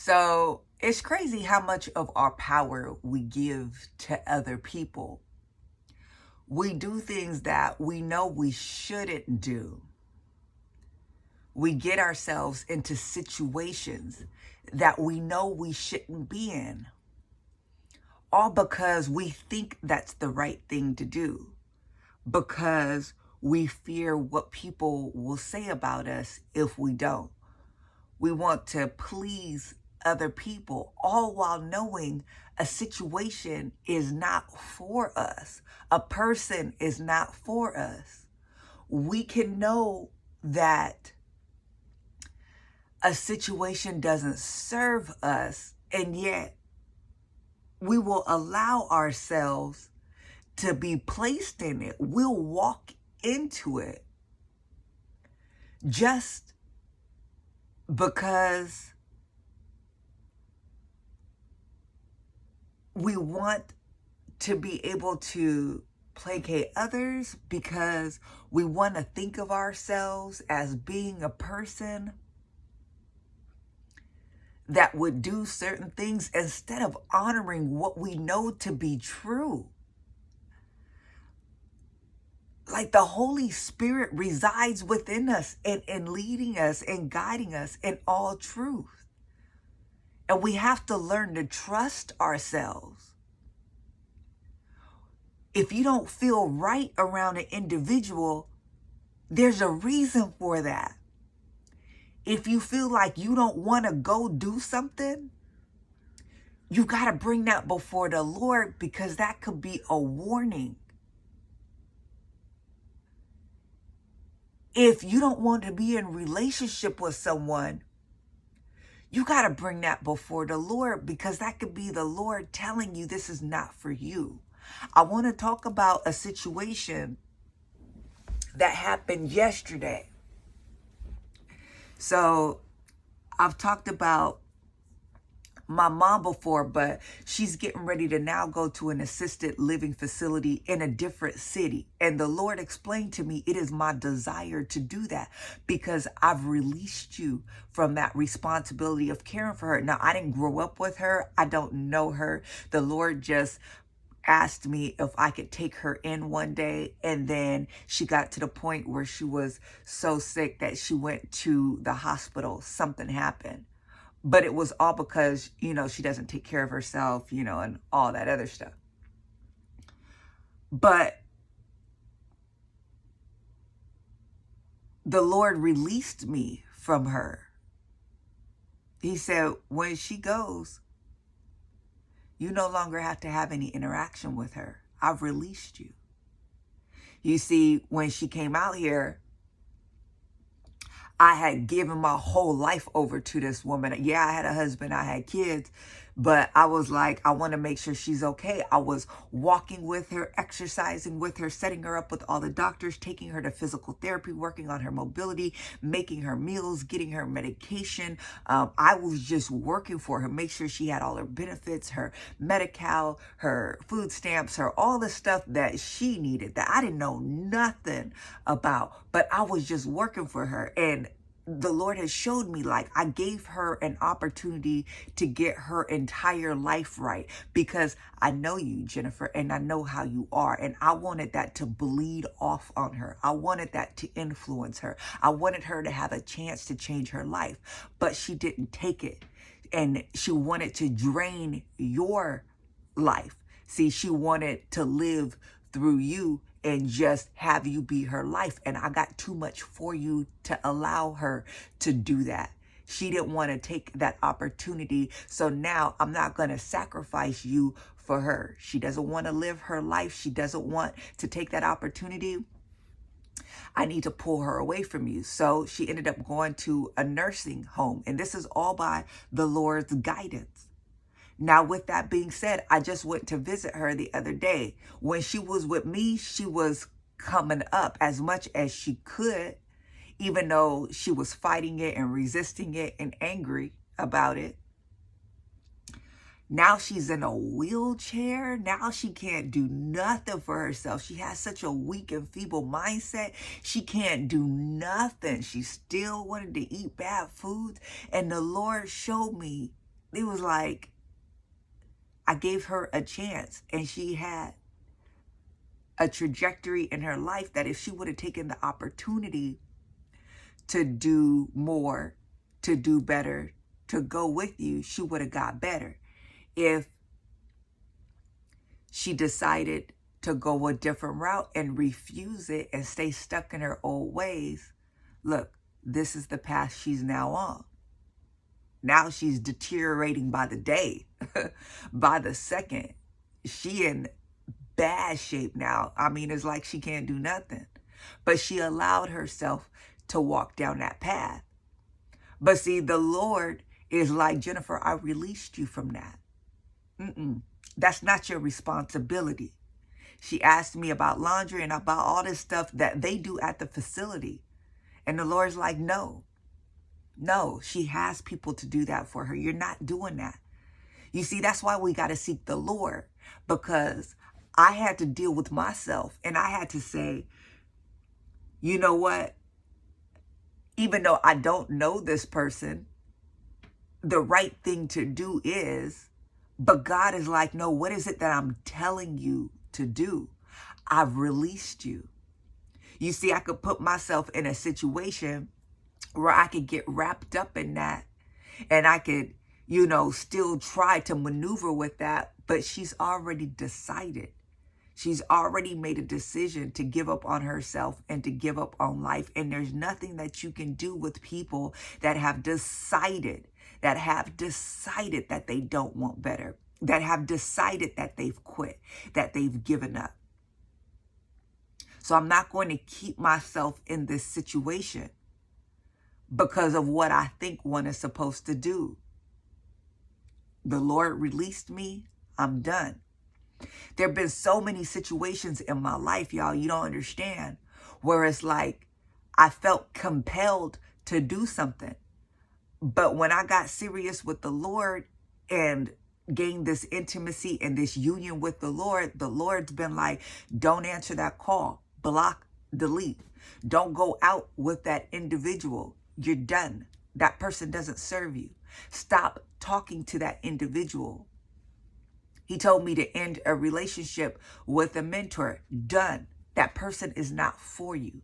So it's crazy how much of our power we give to other people. We do things that we know we shouldn't do. We get ourselves into situations that we know we shouldn't be in, all because we think that's the right thing to do, because we fear what people will say about us if we don't. We want to please other people, all while knowing a situation is not for us. A person is not for us. We can know that a situation doesn't serve us, and yet we will allow ourselves to be placed in it. We'll walk into it just because we want to be able to placate others, because we want to think of ourselves as being a person that would do certain things instead of honoring what we know to be true. Like the Holy Spirit resides within us and leading us and guiding us in all truth. And we have to learn to trust ourselves. If you don't feel right around an individual, there's a reason for that. If you feel like you don't want to go do something, you got to bring that before the Lord, because that could be a warning. If you don't want to be in relationship with someone, you got to bring that before the Lord, because that could be the Lord telling you this is not for you. I want to talk about a situation that happened yesterday. So I've talked about my mom before, but she's getting ready to now go to an assisted living facility in a different city. And the Lord explained to me, it is my desire to do that because I've released you from that responsibility of caring for her. Now, I didn't grow up with her. I don't know her. The Lord just asked me if I could take her in one day, and then she got to the point where she was so sick that she went to the hospital. Something happened. But it was all because, she doesn't take care of herself, and all that other stuff. But the Lord released me from her. He said, when she goes, you no longer have to have any interaction with her. I've released you. You see, when she came out here, I had given my whole life over to this woman. Yeah, I had a husband, I had kids, but I was like, I want to make sure she's okay. I was walking with her, exercising with her, setting her up with all the doctors, taking her to physical therapy, working on her mobility, making her meals, getting her medication. I was just working for her, make sure she had all her benefits, her Medi-Cal, her food stamps, her all the stuff that she needed that I didn't know nothing about, but I was just working for her. And the Lord has showed me, like, I gave her an opportunity to get her entire life right, because I know you, Jennifer, and I know how you are. And I wanted that to bleed off on her. I wanted that to influence her. I wanted her to have a chance to change her life, but she didn't take it. And she wanted to drain your life. See, she wanted to live through you and just have you be her life. And I got too much for you to allow her to do that. She didn't want to take that opportunity. So now I'm not going to sacrifice you for her. She doesn't want to live her life. She doesn't want to take that opportunity. I need to pull her away from you. So she ended up going to a nursing home. And this is all by the Lord's guidance. Now, with that being said, I just went to visit her the other day. When she was with me, she was coming up as much as she could, even though she was fighting it and resisting it and angry about it. Now she's in a wheelchair. Now she can't do nothing for herself. She has such a weak and feeble mindset. She can't do nothing. She still wanted to eat bad foods. And the Lord showed me it was like I gave her a chance, and she had a trajectory in her life that if she would have taken the opportunity to do more, to do better, to go with you, she would have got better. If she decided to go a different route and refuse it and stay stuck in her old ways, look, this is the path she's now on. Now she's deteriorating by the day, by the second. She in bad shape now. I mean, it's like she can't do nothing. But she allowed herself to walk down that path. But see, the Lord is like, Jennifer, I released you from that. That's not your responsibility. She asked me about laundry and about all this stuff that they do at the facility. And the Lord's like, no, she has people to do that for her. You're not doing that. You see, that's why we got to seek the Lord, because I had to deal with myself, and I had to say, you know what? Even though I don't know this person, the right thing to do is, but God is like, no, what is it that I'm telling you to do? I've released you. You see, I could put myself in a situation where I could get wrapped up in that, and I could, still try to maneuver with that, but she's already decided. She's already made a decision to give up on herself and to give up on life. And there's nothing that you can do with people that have decided that they don't want better, that have decided that they've quit, that they've given up. So I'm not going to keep myself in this situation because of what I think one is supposed to do. The Lord released me. I'm done. There have been so many situations in my life, y'all, you don't understand, where it's like I felt compelled to do something. But when I got serious with the Lord and gained this intimacy and this union with the Lord's been like, don't answer that call, block, delete. Don't go out with that individual. You're done. That person doesn't serve you. Stop talking to that individual. He told me to end a relationship with a mentor. Done. That person is not for you.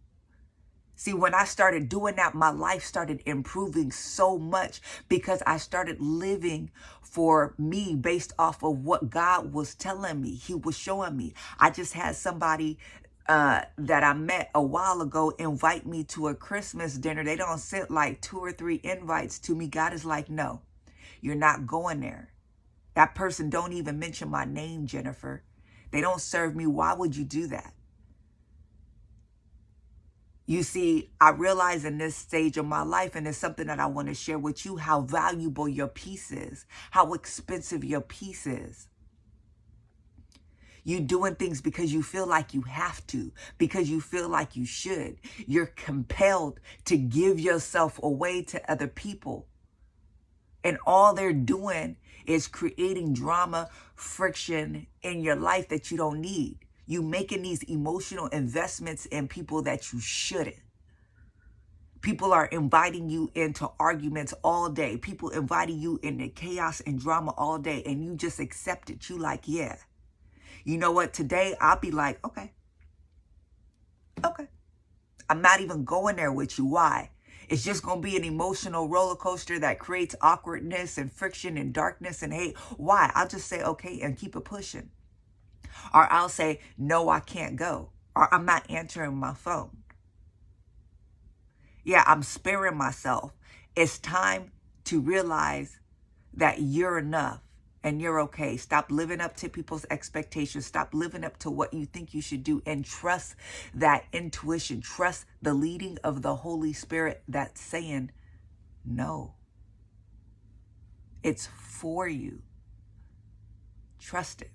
See, when I started doing that, my life started improving so much because I started living for me based off of what God was telling me. He was showing me. I just had somebody that I met a while ago invite me to a Christmas dinner. They don't send like 2 or 3 invites to me. God is like, no, you're not going there. That person don't even mention my name, Jennifer. They don't serve me. Why would you do that? You see, I realize in this stage of my life, and it's something that I want to share with you, how valuable your peace is, how expensive your peace is. You're doing things because you feel like you have to, because you feel like you should. You're compelled to give yourself away to other people. And all they're doing is creating drama, friction in your life that you don't need. You making these emotional investments in people that you shouldn't. People are inviting you into arguments all day. People inviting you into chaos and drama all day, and you just accept it. You like, yeah. You know what? Today, I'll be like, okay. I'm not even going there with you. Why? It's just going to be an emotional roller coaster that creates awkwardness and friction and darkness and hate. Why? I'll just say, okay, and keep it pushing. Or I'll say, no, I can't go. Or I'm not answering my phone. Yeah, I'm sparing myself. It's time to realize that you're enough and you're okay. Stop living up to people's expectations. Stop living up to what you think you should do, and trust that intuition. Trust the leading of the Holy Spirit that's saying, no, it's for you. Trust it.